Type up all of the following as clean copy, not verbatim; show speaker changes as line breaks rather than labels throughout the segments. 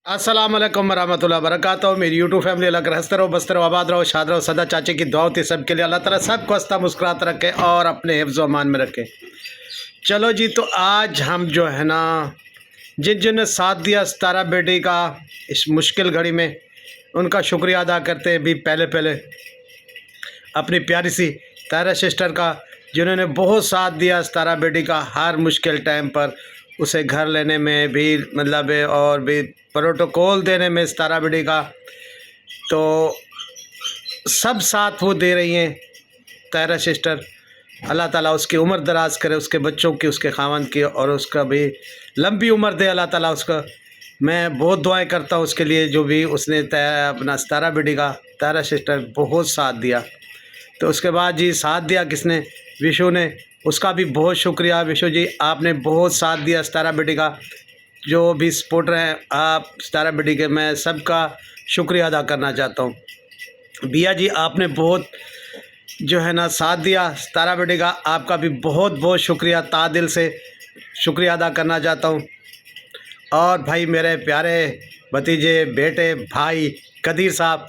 अस्सलाम वालेकुम वरहमतुल्लाहि वबरकातुहू। मेरी यूट्यूब फैमिली अल्लाह का हंसते रहो, बसते रहो, आबाद रहो, शाद रहो। सदा चाचे की दुआ होती सबके लिए। अल्लाह ताला सबको हंसता मुस्कुराता रखे और अपने हिफ्ज़ व अमान में रखे। चलो जी, तो आज हम जो है ना, जिन जिन ने साथ दिया सितारा बेटी का इस मुश्किल घड़ी में, उनका शुक्रिया अदा करते हैं भी पहले पहले अपनी प्यारी सी तारा सिस्टर का, जिन्होंने बहुत साथ दिया सितारा बेटी का हर मुश्किल टाइम पर, उसे घर लेने में भी मतलब है और भी प्रोटोकॉल देने में सितारा बेटी का। तो सब साथ वो दे रही हैं तारा सिस्टर। अल्लाह ताला उसकी उम्र दराज करे, उसके बच्चों की, उसके खावंद की, और उसका भी लंबी उम्र दे अल्लाह ताला उसका। मैं बहुत दुआएं करता हूँ उसके लिए, जो भी उसने अपना सितारा बेटी का, तारा सिस्टर बहुत साथ दिया। तो उसके बाद जी साथ दिया किसने? विशु ने। उसका भी बहुत शुक्रिया विशु जी, आपने बहुत साथ दिया सितारा बेटी का। जो भी सपोर्टर हैं आप सितारा बेटी के, मैं सबका शुक्रिया अदा करना चाहता हूँ। बिया जी, आपने बहुत जो है ना साथ दिया सितारा बेटी का, आपका भी बहुत बहुत शुक्रिया, तादिल से शुक्रिया अदा करना चाहता हूँ। और भाई मेरे प्यारे भतीजे, बेटे, भाई कदीर साहब,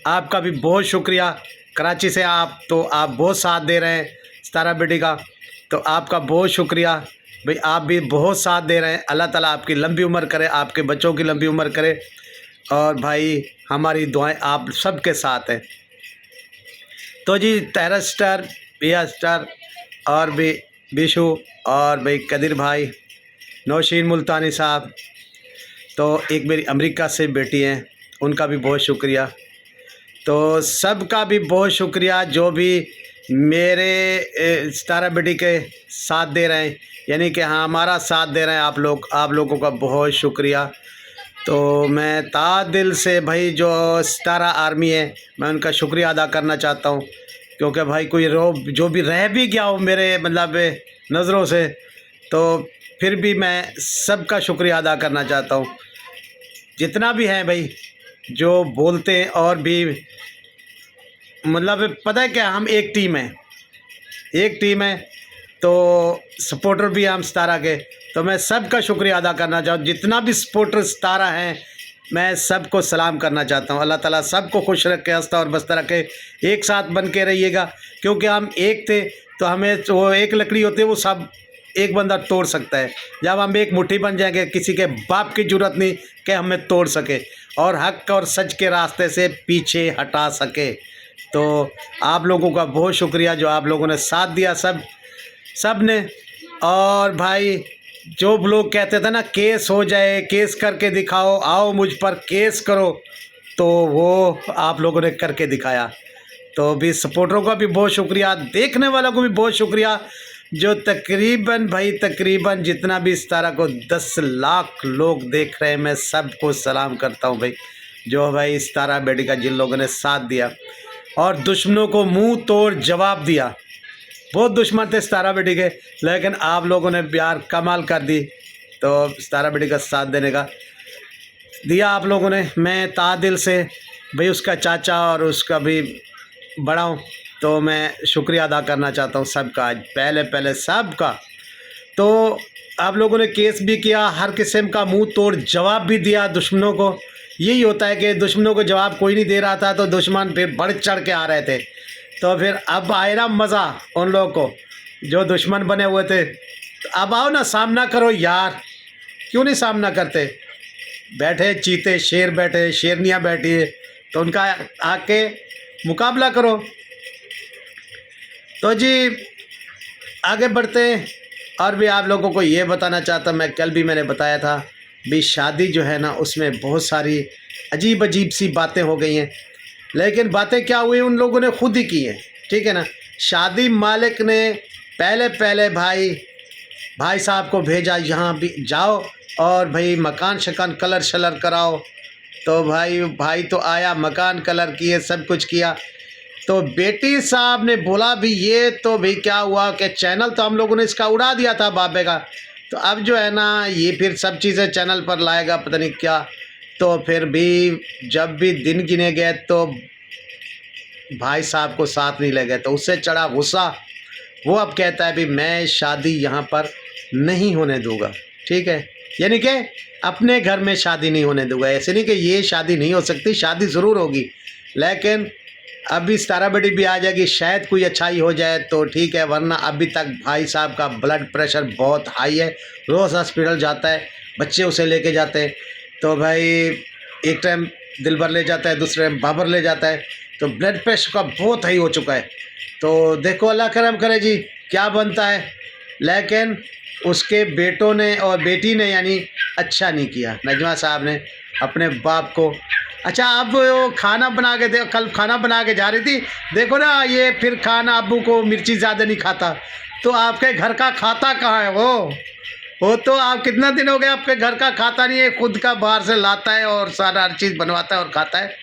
आपका भी बहुत शुक्रिया। कराची से आप बहुत साथ दे रहे हैं सितारा बेटी का, तो आपका बहुत शुक्रिया भाई, आप भी बहुत साथ दे रहे हैं। अल्लाह ताला आपकी लंबी उम्र करे, आपके बच्चों की लंबी उम्र करे, और भाई हमारी दुआएं आप सबके साथ हैं। तो जी तारा स्टार, बिया स्टार, और भी बिशु, और भाई कदीर भाई, नौशीन मुल्तानी साहब, तो एक मेरी अमेरिका से बेटी हैं, उनका भी बहुत शुक्रिया। तो सबका भी बहुत शुक्रिया जो भी मेरे सितारा बेटी के साथ दे रहे हैं, यानी कि हाँ हमारा साथ दे रहे हैं आप लोगों का बहुत शुक्रिया। तो मैं दिल से भाई जो सितारा आर्मी है, मैं उनका शुक्रिया अदा करना चाहता हूँ, क्योंकि भाई कोई जो भी रह भी गया हो मेरे मतलब नज़रों से, तो फिर भी मैं सबका शुक्रिया अदा करना चाहता हूँ। जितना भी है भाई जो बोलते हैं, और भी मतलब पता है क्या, हम एक टीम है, तो सपोर्टर भी हम सितारा के। तो मैं सबका शुक्रिया अदा करना चाहूँ, जितना भी सपोर्टर सितारा हैं, मैं सबको सलाम करना चाहता हूँ। अल्लाह ताला सबको खुश रखे, हंसता और बसता रखे, एक साथ बन के रहिएगा, क्योंकि हम एक थे तो हमें वो एक लकड़ी होती है, वो सब एक बंदा तोड़ सकता है। जब हम एक मुट्ठी बन जाएंगे, किसी के बाप की जरूरत नहीं कि हमें तोड़ सके और हक और सच के रास्ते से पीछे हटा सके। तो आप लोगों का बहुत शुक्रिया जो आप लोगों ने साथ दिया, सब ने। और भाई जो लोग कहते थे ना केस हो जाए, केस करके दिखाओ, आओ मुझ पर केस करो, तो वो आप लोगों ने करके दिखाया। तो भी सपोर्टरों का भी बहुत शुक्रिया, देखने वालों को भी बहुत शुक्रिया, जो तकरीबन जितना भी सितारा को 10 लाख लोग देख रहे हैं, मैं सबको सलाम करता हूँ भाई, जो भाई सितारा बेटी का जिन लोगों ने साथ दिया और दुश्मनों को मुंह तोड़ जवाब दिया। बहुत दुश्मन थे सितारा बेटी के, लेकिन आप लोगों ने प्यार कमाल कर दी, तो सितारा बेटी का साथ देने का दिया आप लोगों ने। मैं तादिल से भाई उसका चाचा और उसका भी बड़ा हूँ, तो मैं शुक्रिया अदा करना चाहता हूँ सबका, आज पहले सबका। तो आप लोगों ने केस भी किया, हर किस्म का मुंह तोड़ जवाब भी दिया दुश्मनों को। यही होता है कि दुश्मनों को जवाब कोई नहीं दे रहा था, तो दुश्मन फिर बढ़ चढ़ के आ रहे थे। तो फिर अब आए ना मज़ा उन लोगों को जो दुश्मन बने हुए थे। तो अब आओ ना, सामना करो यार, क्यों नहीं सामना करते? बैठे चीते शेर, बैठे शेरनियाँ बैठी है, तो उनका आके मुकाबला करो। तो जी आगे बढ़ते हैं। और भी आप लोगों को ये बताना चाहता, मैं कल भी मैंने बताया था भी, शादी जो है ना उसमें बहुत सारी अजीब अजीब सी बातें हो गई हैं, लेकिन बातें क्या हुई उन लोगों ने खुद ही की हैं, ठीक है ना। शादी मालिक ने पहले भाई साहब को भेजा, यहाँ भी जाओ और भाई मकान शकान कलर शलर कराओ। तो भाई तो आया, मकान कलर किए, सब कुछ किया। तो बेटी साहब ने बोला भी ये तो भाई क्या हुआ कि चैनल तो हम लोगों ने इसका उड़ा दिया था बाबे का, तो अब जो है ना ये फिर सब चीज़ें चैनल पर लाएगा, पता नहीं क्या। तो फिर भी जब भी दिन गिने गए तो भाई साहब को साथ नहीं ले गए, तो उससे चढ़ा गुस्सा। वो अब कहता है भी मैं शादी यहाँ पर नहीं होने दूंगा, ठीक है। यानी कि अपने घर में शादी नहीं होने दूंगा। ऐसे नहीं कि ये शादी नहीं हो सकती, शादी ज़रूर होगी, लेकिन अभी तारा बेटी भी आ जाएगी, शायद कोई अच्छाई हो जाए तो ठीक है, वरना अभी तक भाई साहब का ब्लड प्रेशर बहुत हाई है, रोज़ हॉस्पिटल जाता है, बच्चे उसे लेके जाते हैं। तो भाई एक टाइम दिलबर ले जाता है, दूसरे टाइम बाबर ले जाता है, तो ब्लड प्रेशर का बहुत हाई हो चुका है। तो देखो अल्लाह करम करे जी क्या बनता है। लेकिन उसके बेटों ने और बेटी ने यानी अच्छा नहीं किया, नजमा साहब ने अपने बाप को। अच्छा अब वो खाना बना के दे, कल खाना बना के जा रही थी, देखो ना ये फिर खाना अब्बू को मिर्ची ज़्यादा नहीं खाता, तो आपके घर का खाता कहाँ है वो तो आप कितना दिन हो गए आपके घर का खाता नहीं है, खुद का बाहर से लाता है और सारा हर चीज़ बनवाता है और खाता है,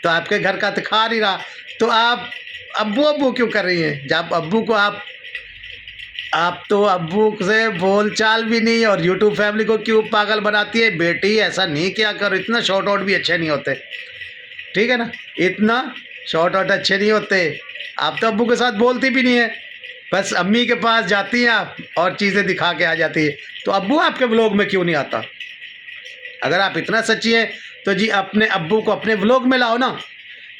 तो आपके घर का तो खा नहीं रहा। तो आप अब्बू क्यों कर रही हैं? जब अब्बू को आप तो अब्बू से बोल चाल भी नहीं, और यूट्यूब फैमिली को क्यों पागल बनाती है? बेटी ऐसा नहीं किया करो, इतना शॉर्ट आउट भी अच्छे नहीं होते, ठीक है ना, इतना शॉर्ट आउट अच्छे नहीं होते। आप तो अब्बू के साथ बोलती भी नहीं है, बस अम्मी के पास जाती हैं आप और चीज़ें दिखा के आ जाती है। तो अब्बू आपके व्लॉग में क्यों नहीं आता? अगर आप इतना सच्ची हैं तो जी अपने अब्बू को अपने व्लॉग में लाओ ना।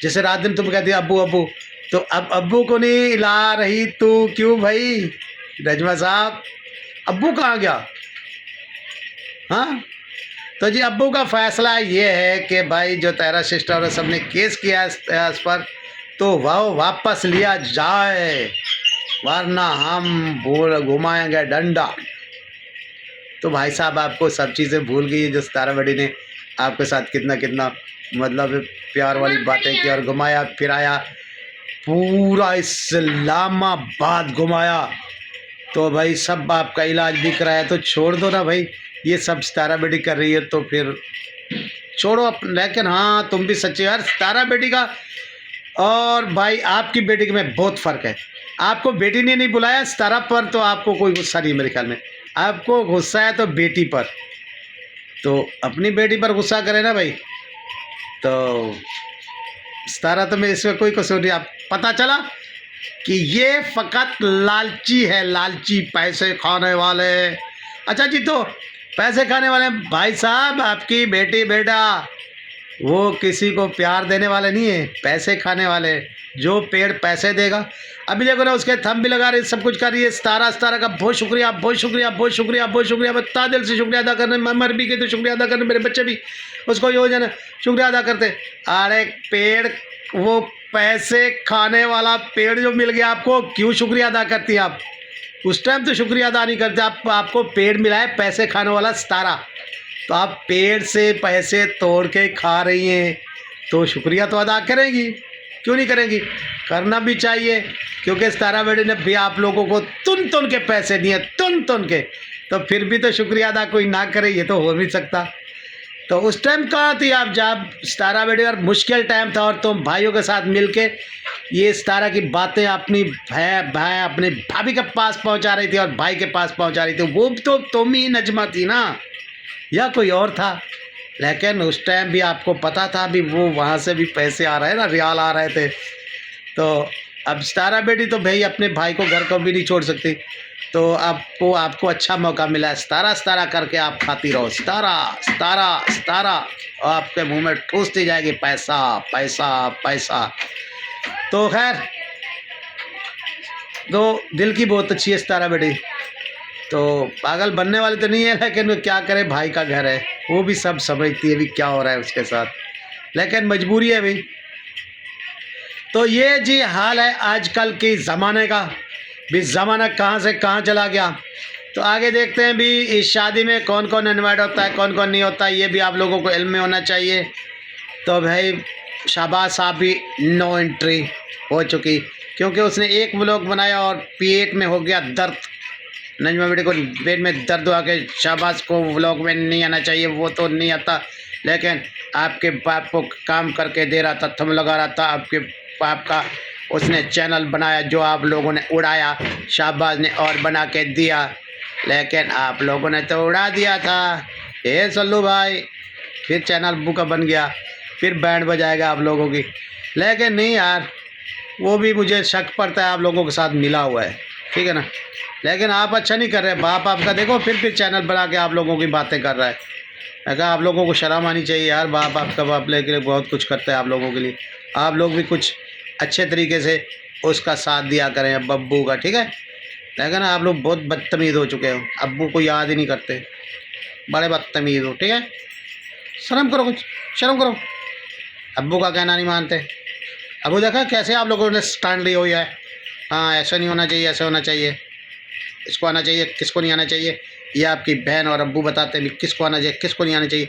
जैसे रात दिन तुम कहती है अब्बू अब्बू, तो अब अब्बू को नहीं ला रही तू क्यों भाई? नजमा साहब अब्बू कहाँ गया? हाँ तो जी अब्बू का फैसला ये है कि भाई जो तेरा सिस्टर और सबने केस किया इस पर, तो वह वापस लिया जाए, वरना हम भूल घुमाएंगे डंडा। तो भाई साहब आपको सब चीज़ें भूल गई, जो तारा बड़ी ने आपके साथ कितना कितना मतलब प्यार वाली बातें की और घुमाया फिराया, पूरा इस्लामाबाद घुमाया। तो भाई सब आपका इलाज भी कराया, तो छोड़ दो ना भाई, ये सब तारा बेटी कर रही है तो फिर छोड़ो। लेकिन हाँ तुम भी सच्चे यार, तारा बेटी का और भाई आपकी बेटी में बहुत फ़र्क है। आपको बेटी ने नहीं बुलाया तारा पर, तो आपको कोई गुस्सा नहीं मेरे ख्याल में, आपको गुस्सा है तो बेटी पर, तो अपनी बेटी पर गुस्सा करे ना भाई। तो तारा तो मैं इसमें कोई कसूर नहीं, आप पता चला कि ये फ़कत लालची है, लालची पैसे खाने वाले। अच्छा जी तो पैसे खाने वाले भाई साहब, आपकी बेटी बेटा वो किसी को प्यार देने वाले नहीं है, पैसे खाने वाले। जो पेड़ पैसे देगा, अभी देखो ना उसके थंब भी लगा रही, सब कुछ कर रही है। तारा का बहुत शुक्रिया, बहुत शुक्रिया, बहुत शुक्रिया, बहुत शुक्रिया, बता दिल से शुक्रिया अदा करने, मैं मर भी गई तो शुक्रिया अदा करने, मेरे बच्चे भी उसको योजना शुक्रिया अदा करते। अरे पेड़, वो पैसे खाने वाला पेड़ जो मिल गया आपको, क्यों शुक्रिया अदा करती है आप? उस टाइम तो शुक्रिया अदा नहीं करते, आपको पेड़ मिला है पैसे खाने वाला तारा, तो आप पेड़ से पैसे तोड़ के खा रही हैं, तो शुक्रिया तो अदा करेंगी, क्यों नहीं करेंगी? करना भी चाहिए, क्योंकि तारा बेटी ने भी आप लोगों को तुन के पैसे दिए, तुन के, तो फिर भी तो शुक्रिया अदा कोई ना करे, ये तो हो भी सकता। तो उस टाइम कहाँ थी आप जब तारा बेटी, और मुश्किल टाइम था, और तुम भाइयों के साथ मिलके ये तारा की बातें अपनी भाई अपने भाभी के पास पहुंचा रही थी और भाई के पास पहुंचा रही थी। वो तो तुम ही नजमा थी ना, या कोई और था? लेकिन उस टाइम भी आपको पता था भी वो वहाँ से भी पैसे आ रहे ना, रियाल आ रहे थे। तो अब तारा बेटी तो भाई अपने भाई को घर को भी नहीं छोड़ सकती, तो आपको अच्छा मौका मिला है, सतारा करके आप खाती रहो, सतारा, और आपके मुंह में ठूसती जाएगी पैसा पैसा पैसा। तो खैर, तो दिल की बहुत अच्छी है तारा बेटी, तो पागल बनने वाली तो नहीं है, लेकिन वो क्या करे, भाई का घर है, वो भी सब समझती है भी क्या हो रहा है उसके साथ, लेकिन मजबूरी है भाई। तो ये जी हाल है आजकल के ज़माने का, भी ज़माना कहाँ से कहाँ चला गया। तो आगे देखते हैं भी इस शादी में कौन कौन इन्वाइट होता है, कौन कौन नहीं होता है, ये भी आप लोगों को इल्म में होना चाहिए। तो भाई शाहबाज साहब भी नो एंट्री हो चुकी, क्योंकि उसने एक व्लॉग बनाया और पेट में हो गया दर्द, नजमा बेटी को पेट में दर्द हुआ कि शाहबाज को व्लॉग में नहीं आना चाहिए, वो तो नहीं आता, लेकिन आपके बाप को काम करके दे रहा था, थम लगा रहा था, आपके बाप का उसने चैनल बनाया जो आप लोगों ने उड़ाया, शाहबाज ने और बना के दिया, लेकिन आप लोगों ने तो उड़ा दिया था। ये सल्लू भाई फिर चैनल अब्बू का बन गया, फिर बैंड बजाएगा आप लोगों की, लेकिन नहीं यार, वो भी मुझे शक पड़ता है आप लोगों के साथ मिला हुआ है, ठीक है ना। लेकिन आप अच्छा नहीं कर रहे। बाप आपका देखो फिर चैनल बना के आप लोगों की बातें कर रहा है। मैं कहा आप लोगों को शर्म आनी चाहिए यार। बाप आपका बाप ले के लिए बहुत कुछ करता है आप लोगों के लिए। आप लोग भी कुछ अच्छे तरीके से उसका साथ दिया करें अब अब्बू का, ठीक है। लेकिन आप लोग बहुत बदतमीज़ हो चुके हो, अब्बू को याद ही नहीं करते, बड़े बदतमीज़ हो, ठीक है। शर्म करो, कुछ शर्म करो। अब्बू का कहना नहीं मानते। अब्बू देखा कैसे आप लोगों ने स्टैंड लिया हुआ है। हाँ ऐसा नहीं होना चाहिए, ऐसा होना चाहिए, इसको आना चाहिए, किसको नहीं आना चाहिए। ये आपकी बहन और अब्बू बताते हैं किसको आना चाहिए, किसको नहीं आना चाहिए।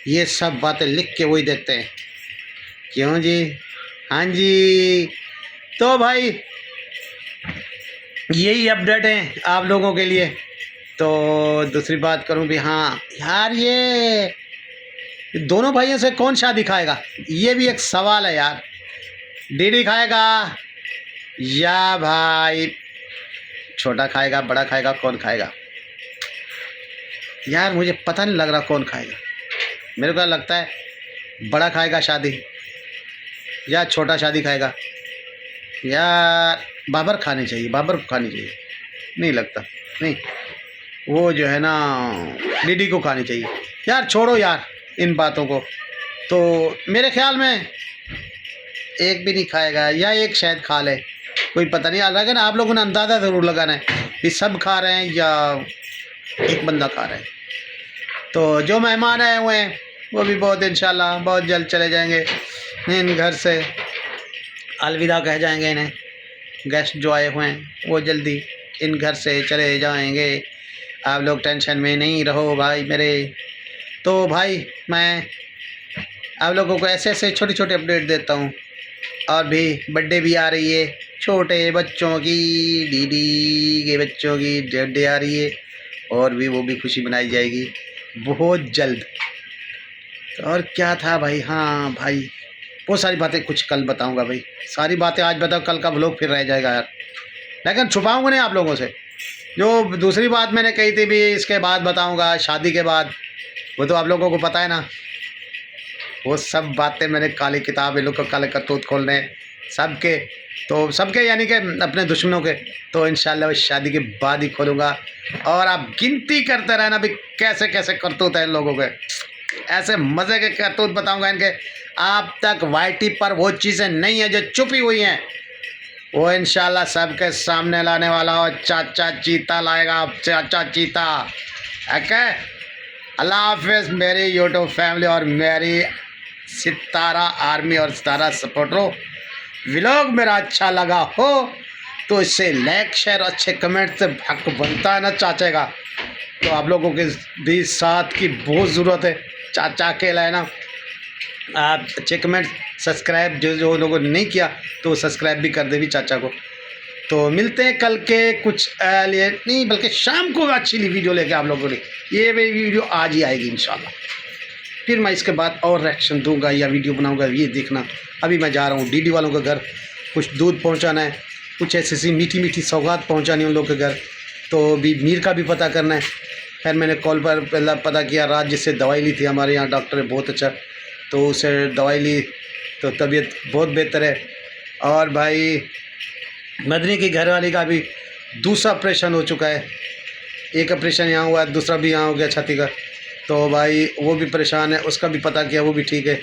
ये सब बातें लिख के वही देते हैं। क्यों जी? हाँ जी। तो भाई यही अपडेट है आप लोगों के लिए। तो दूसरी बात करूं भी, हाँ यार ये दोनों भाइयों से कौन शादी खाएगा, ये भी एक सवाल है यार। डीडी खाएगा या भाई छोटा खाएगा, बड़ा खाएगा, कौन खाएगा यार? मुझे पता नहीं लग रहा कौन खाएगा। मेरे को लगता है बड़ा खाएगा शादी या छोटा शादी खाएगा। यार बाबर खानी चाहिए, बाबर को खानी चाहिए। नहीं लगता, नहीं, वो जो है ना डीडी को खानी चाहिए। यार छोड़ो यार इन बातों को। तो मेरे ख्याल में एक भी नहीं खाएगा या एक शायद खा ले, कोई पता नहीं। लेकिन आप लोगों ने अंदाज़ा ज़रूर लगाना है कि सब खा रहे हैं या एक बंदा खा रहा है। तो जो मेहमान आए हुए हैं वो भी बहुत इंशाल्लाह बहुत जल्द चले जाएंगे इन घर से, अलविदा कह जाएंगे इन्हें। गेस्ट जो आए हुए हैं वो जल्दी इन घर से चले जाएंगे। आप लोग टेंशन में नहीं रहो भाई मेरे। तो भाई मैं आप लोगों को ऐसे ऐसे छोटे छोटे अपडेट देता हूँ। और भी बर्थडे भी आ रही है छोटे बच्चों की, दीदी के बच्चों की बर्थडे आ रही है और भी वो भी खुशी मनाई जाएगी बहुत जल्द। और क्या था भाई, हाँ भाई वो सारी बातें कुछ कल बताऊंगा भाई। सारी बातें आज बताओ, कल का व्लॉग फिर रह जाएगा यार। लेकिन छुपाऊंगा नहीं आप लोगों से। जो दूसरी बात मैंने कही थी भी इसके बाद बताऊंगा, शादी के बाद, वो तो आप लोगों को पता है ना। वो सब बातें मैंने काली किताब इन लोग को काले करतूत खोलने सबके, तो सबके यानी कि अपने दुश्मनों के। तो इंशाल्लाह वो शादी के बाद ही खोलूँगा। और आप गिनती करते रहना भी कैसे कैसे करतूत है इन लोगों के। ऐसे मज़े के करतूत बताऊंगा इनके। आप तक वाईटी पर वो चीज़ें नहीं है जो छुपी हुई हैं, वो इंशाल्लाह सबके सामने लाने वाला हो। चाचा चीता लाएगा, चाचा चीता। ओके, अल्लाह हाफिज़ मेरी यूट्यूब फैमिली और मेरी सितारा आर्मी और सितारा सपोर्टरों। व्लॉग मेरा अच्छा लगा हो तो इससे लाइक शेयर अच्छे कमेंट से हक बनता है ना चाचे का। तो आप लोगों के भी साथ की बहुत ज़रूरत है। चाचा अकेला है ना। आप अच्छे कमेंट, सब्सक्राइब जो लोगों ने नहीं किया तो सब्सक्राइब भी कर दे भी चाचा को। तो मिलते हैं कल के कुछ लिए नहीं बल्कि शाम को अच्छी वीडियो लेके आप लोगों ने। ये वीडियो आज ही आएगी इंशाल्लाह। फिर मैं इसके बाद और रिएक्शन दूंगा या वीडियो बनाऊंगा, ये देखना। अभी मैं जा रहा हूँ डीडी वालों के घर, कुछ दूध पहुँचाना है, कुछ ऐसी मीठी मीठी सौगात पहुँचानी उन लोग के घर। तो भी मीर का भी पता करना है। खैर मैंने कॉल पर पहला पता किया, रात जिससे दवाई ली थी हमारे यहाँ डॉक्टर है बहुत अच्छा, तो उसे दवाई ली तो तबीयत बहुत बेहतर है। और भाई मदनी की घरवाली का भी दूसरा ऑपरेशन हो चुका है। एक ऑपरेशन यहाँ हुआ है, दूसरा भी यहाँ हो गया छाती का। तो भाई वो भी परेशान है, उसका भी पता किया, वो भी ठीक है।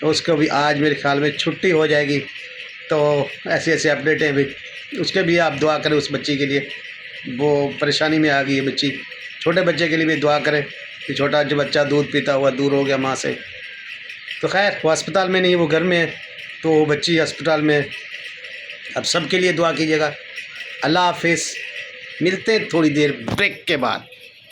तो उसको भी आज मेरे ख्याल में छुट्टी हो जाएगी। तो ऐसे ऐसे अपडेट हैं भाई। उसके भी आप दुआ करें उस बच्ची के लिए, वो परेशानी में आ गई है बच्ची। छोटे बच्चे के लिए भी दुआ करें कि छोटा जो बच्चा दूध पीता हुआ दूर हो गया माँ से। तो खैर वो अस्पताल में नहीं, वो घर में है, तो वो बच्ची अस्पताल में है। अब सबके लिए दुआ कीजिएगा। अल्लाह हाफिज़। मिलते हैं थोड़ी देर ब्रेक के बाद।